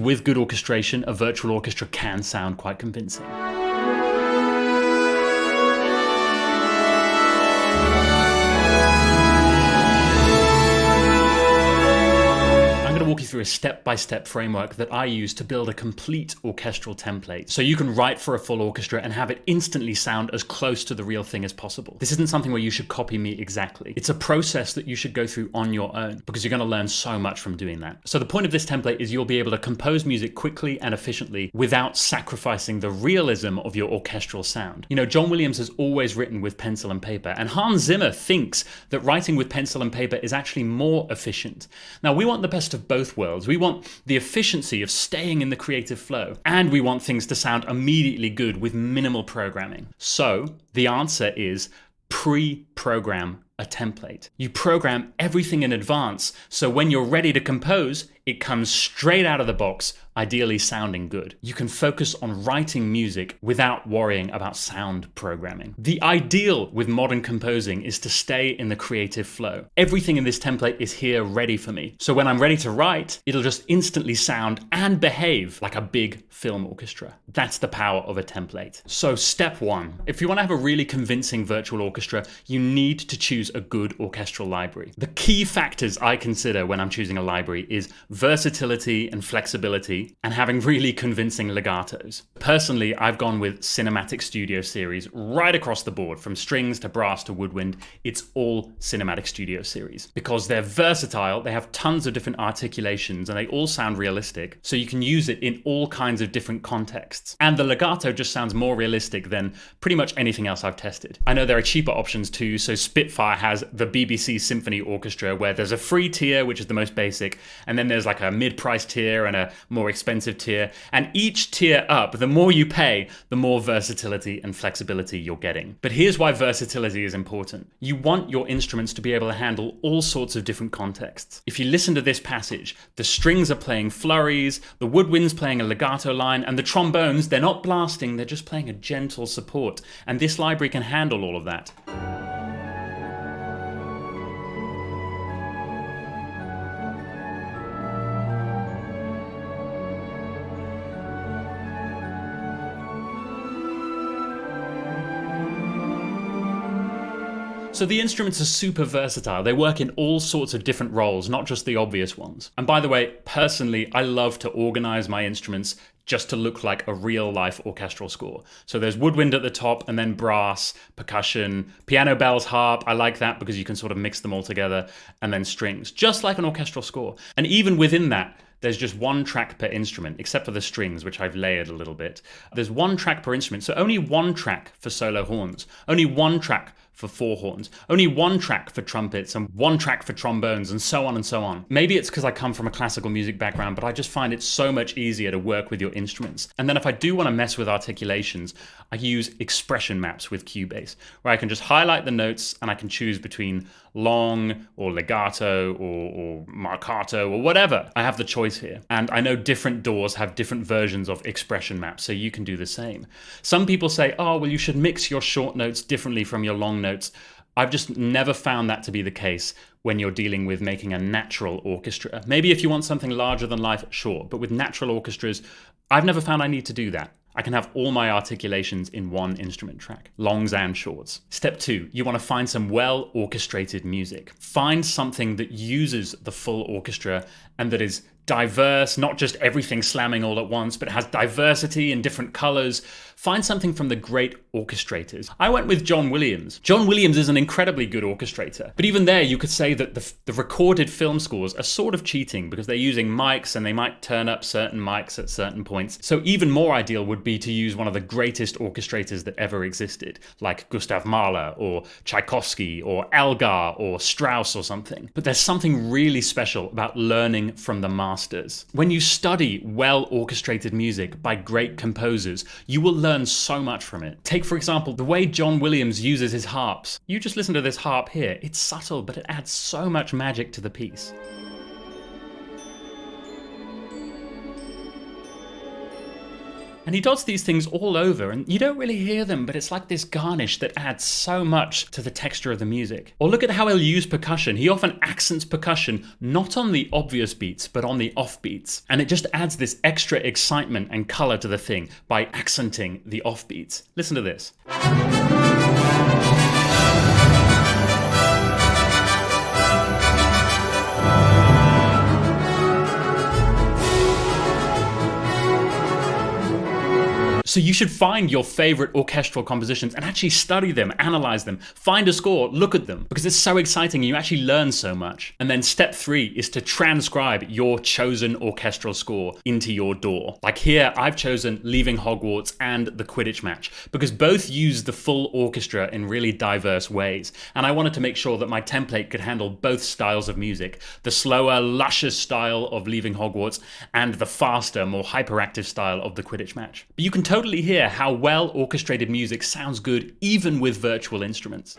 With good orchestration, a virtual orchestra can sound quite convincing. Walk you through a step-by-step framework that I use to build a complete orchestral template, so you can write for a full orchestra and have it instantly sound as close to the real thing as possible. This isn't something where you should copy me exactly. It's a process that you should go through on your own, because you're going to learn so much from doing that. So the point of this template is you'll be able to compose music quickly and efficiently without sacrificing the realism of your orchestral sound. You know, John Williams has always written with pencil and paper, and Hans Zimmer thinks that writing with pencil and paper is actually more efficient. Now, we want the best of both worlds. We want the efficiency of staying in the creative flow, and we want things to sound immediately good with minimal programming. So the answer is pre-program a template. You program everything in advance, so when you're ready to compose, it comes straight out of the box, ideally sounding good. You can focus on writing music without worrying about sound programming. The ideal with modern composing is to stay in the creative flow. Everything in this template is here ready for me. So when I'm ready to write, it'll just instantly sound and behave like a big film orchestra. That's the power of a template. So step one, if you want to have a really convincing virtual orchestra, you need to choose a good orchestral library. The key factors I consider when I'm choosing a library is versatility and flexibility, and having really convincing legatos. Personally, I've gone with Cinematic Studio Series right across the board, from strings to brass to woodwind. It's all Cinematic Studio Series because they're versatile, they have tons of different articulations, and they all sound realistic, so you can use it in all kinds of different contexts. And the legato just sounds more realistic than pretty much anything else I've tested. I know there are cheaper options too, so Spitfire has the BBC Symphony Orchestra, where there's a free tier, which is the most basic, and then there's like a mid-price tier and a more expensive tier, and each tier up, the more you pay, the more versatility and flexibility you're getting. But here's why versatility is important. You want your instruments to be able to handle all sorts of different contexts. If you listen to this passage, the strings are playing flurries, the woodwind's playing a legato line, and the trombones, they're not blasting, they're just playing a gentle support, and this library can handle all of that. So the instruments are super versatile. They work in all sorts of different roles, not just the obvious ones. And by the way, personally, I love to organize my instruments just to look like a real-life orchestral score. So there's woodwind at the top, and then brass, percussion, piano, bells, harp. I like that because you can sort of mix them all together, and then strings, just like an orchestral score. And even within that, there's just one track per instrument, except for the strings, which I've layered a little bit. There's one track per instrument, so only one track for solo horns, only one track for four horns, only one track for trumpets, and one track for trombones, and so on and so on. Maybe it's because I come from a classical music background, but I just find it so much easier to work with your instruments. And then if I do want to mess with articulations, I use expression maps with Cubase, where I can just highlight the notes and I can choose between long or legato or marcato or whatever. I have the choice here. And I know different DAWs have different versions of expression maps, so you can do the same. Some people say, oh, well, you should mix your short notes differently from your long notes. I've just never found that to be the case when you're dealing with making a natural orchestra. Maybe if you want something larger than life, sure. But with natural orchestras, I've never found I need to do that. I can have all my articulations in one instrument track, longs and shorts. Step 2, you want to find some well-orchestrated music. Find something that uses the full orchestra and that is diverse, not just everything slamming all at once, but has diversity in different colors. Find something from the great orchestrators. I went with John Williams. John Williams is an incredibly good orchestrator, but even there you could say that the recorded film scores are sort of cheating because they're using mics and they might turn up certain mics at certain points. So even more ideal would be to use one of the greatest orchestrators that ever existed, like Gustav Mahler or Tchaikovsky or Elgar or Strauss or something. But there's something really special about learning from the masters. When you study well-orchestrated music by great composers, you will learn so much from it. Take, for example, the way John Williams uses his harps. You just listen to this harp here. It's subtle, but it adds so much magic to the piece. And he does these things all over, and you don't really hear them, but it's like this garnish that adds so much to the texture of the music. Or look at how he'll use percussion. He often accents percussion not on the obvious beats, but on the off beats. And it just adds this extra excitement and color to the thing by accenting the off beats. Listen to this. So you should find your favorite orchestral compositions and actually study them, analyze them, find a score, look at them, because it's so exciting and you actually learn so much. And then step 3 is to transcribe your chosen orchestral score into your DAW. Like here, I've chosen Leaving Hogwarts and The Quidditch Match, because both use the full orchestra in really diverse ways. And I wanted to make sure that my template could handle both styles of music, the slower, luscious style of Leaving Hogwarts and the faster, more hyperactive style of The Quidditch Match. But you can totally hear how well orchestrated music sounds good even with virtual instruments.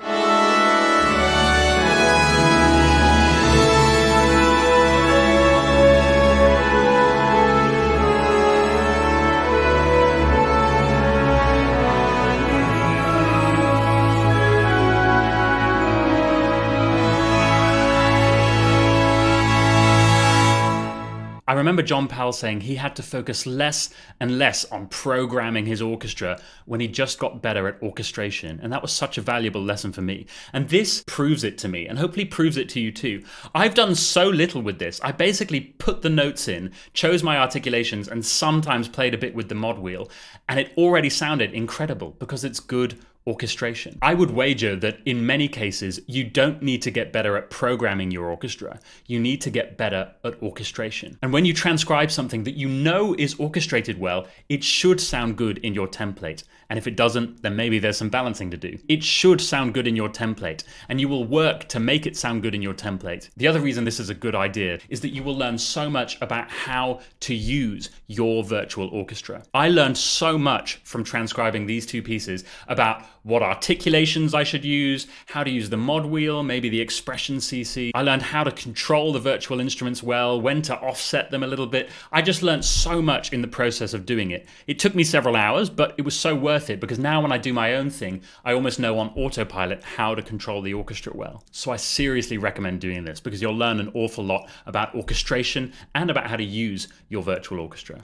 I remember John Powell saying he had to focus less and less on programming his orchestra when he just got better at orchestration. And that was such a valuable lesson for me. And this proves it to me, and hopefully proves it to you too. I've done so little with this. I basically put the notes in, chose my articulations, and sometimes played a bit with the mod wheel. And it already sounded incredible because it's good orchestration. I would wager that in many cases, you don't need to get better at programming your orchestra. You need to get better at orchestration. And when you transcribe something that you know is orchestrated well, it should sound good in your template. And if it doesn't, then maybe there's some balancing to do. It should sound good in your template, and you will work to make it sound good in your template. The other reason this is a good idea is that you will learn so much about how to use your virtual orchestra. I learned so much from transcribing these two pieces about what articulations I should use, how to use the mod wheel, maybe the expression CC. I learned how to control the virtual instruments well, when to offset them a little bit. I just learned so much in the process of doing it. It took me several hours, but it was so worth it because now when I do my own thing, I almost know on autopilot how to control the orchestra well. So I seriously recommend doing this because you'll learn an awful lot about orchestration and about how to use your virtual orchestra.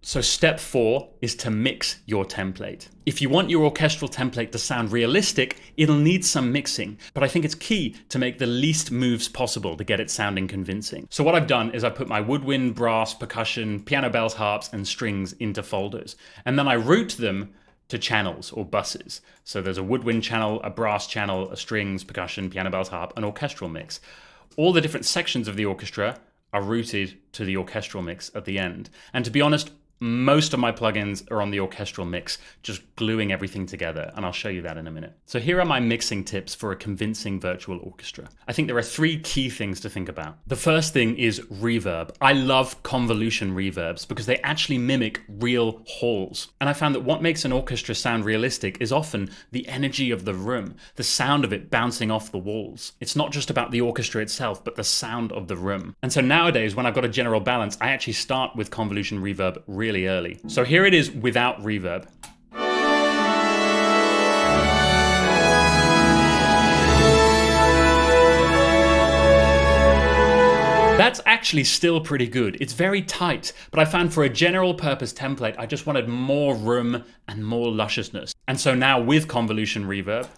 So step 4 is to mix your template. If you want your orchestral template to sound realistic, it'll need some mixing, but I think it's key to make the least moves possible to get it sounding convincing. So what I've done is I put my woodwind, brass, percussion, piano, bells, harps, and strings into folders, and then I route them to channels or buses. So there's a woodwind channel, a brass channel, a strings, percussion, piano, bells, harp, an orchestral mix. All the different sections of the orchestra are routed to the orchestral mix at the end. And to be honest, most of my plugins are on the orchestral mix, just gluing everything together, and I'll show you that in a minute. So here are my mixing tips for a convincing virtual orchestra. I think there are 3 key things to think about. The first thing is reverb. I love convolution reverbs because they actually mimic real halls. And I found that what makes an orchestra sound realistic is often the energy of the room, the sound of it bouncing off the walls. It's not just about the orchestra itself, but the sound of the room. And so nowadays, when I've got a general balance, I actually start with convolution reverb really early. So here it is without reverb. That's actually still pretty good. It's very tight, but I found for a general purpose template, I just wanted more room and more lusciousness. And so now with convolution reverb,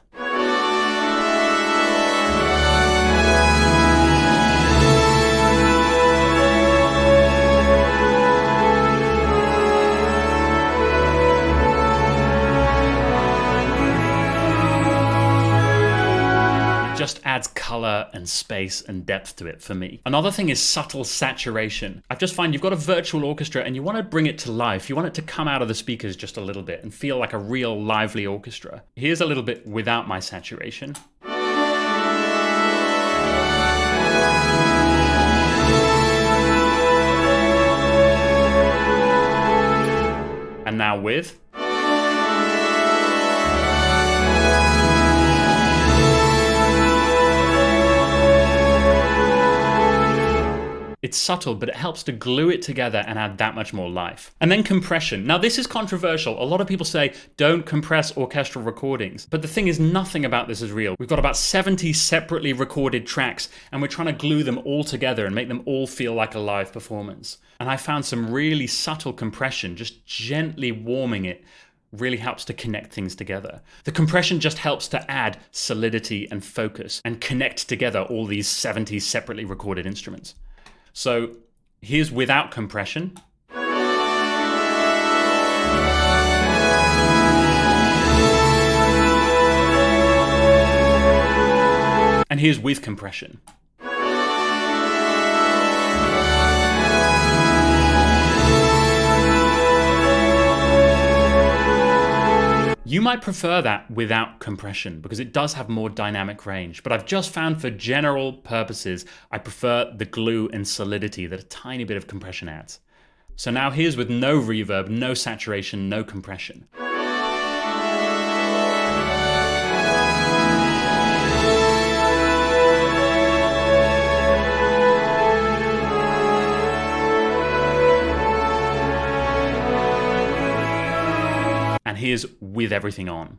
just adds color and space and depth to it for me. Another thing is subtle saturation. I just find you've got a virtual orchestra and you want to bring it to life. You want it to come out of the speakers just a little bit and feel like a real lively orchestra. Here's a little bit without my saturation. And now with. It's subtle, but it helps to glue it together and add that much more life. And then compression. Now this is controversial. A lot of people say don't compress orchestral recordings. But the thing is, nothing about this is real. We've got about 70 separately recorded tracks, and we're trying to glue them all together and make them all feel like a live performance. And I found some really subtle compression, just gently warming it, really helps to connect things together. The compression just helps to add solidity and focus and connect together all these 70 separately recorded instruments. So here's without compression. And here's with compression. You might prefer that without compression because it does have more dynamic range, but I've just found for general purposes, I prefer the glue and solidity that a tiny bit of compression adds. So now here's with no reverb, no saturation, no compression. And here's with everything on.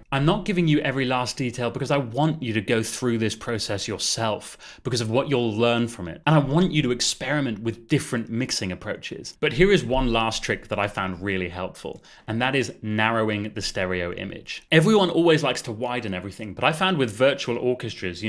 I'm not giving you every last detail because I want you to go through this process yourself because of what you'll learn from it. And I want you to experiment with different mixing approaches. But here is one last trick that I found really helpful, and that is narrowing the stereo image. Everyone always likes to widen everything, but I found with virtual orchestras,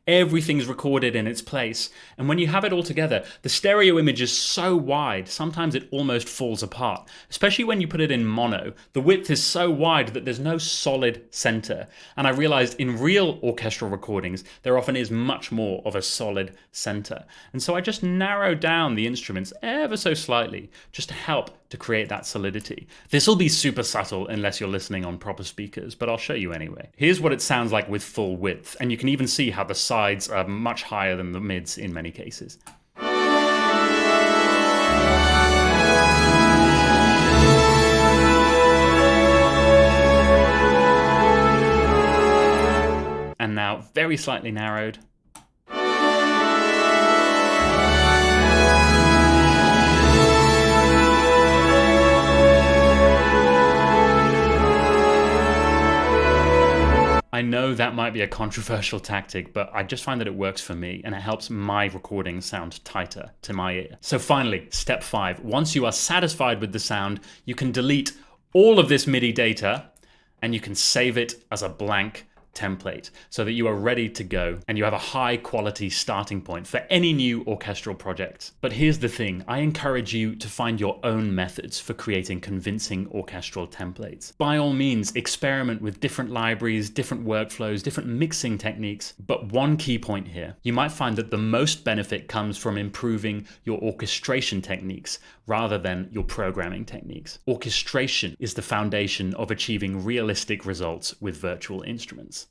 everything's recorded in its place. And when you have it all together, the stereo image is so wide, sometimes it almost falls apart, especially when you put it in mono. The width is so wide that there's no solid center. And I realized in real orchestral recordings, there often is much more of a solid center. And so I just narrowed down the instruments ever so slightly just to help to create that solidity. This will be super subtle unless you're listening on proper speakers, but I'll show you anyway. Here's what it sounds like with full width. And you can even see how the sides are much higher than the mids in many cases. And now very slightly narrowed. I know that might be a controversial tactic, but I just find that it works for me and it helps my recordings sound tighter to my ear. So finally, step 5. Once you are satisfied with the sound, you can delete all of this MIDI data and you can save it as a blank template so that you are ready to go and you have a high quality starting point for any new orchestral project. But here's the thing, I encourage you to find your own methods for creating convincing orchestral templates. By all means, experiment with different libraries, different workflows, different mixing techniques. But one key point here, you might find that the most benefit comes from improving your orchestration techniques rather than your programming techniques. Orchestration is the foundation of achieving realistic results with virtual instruments.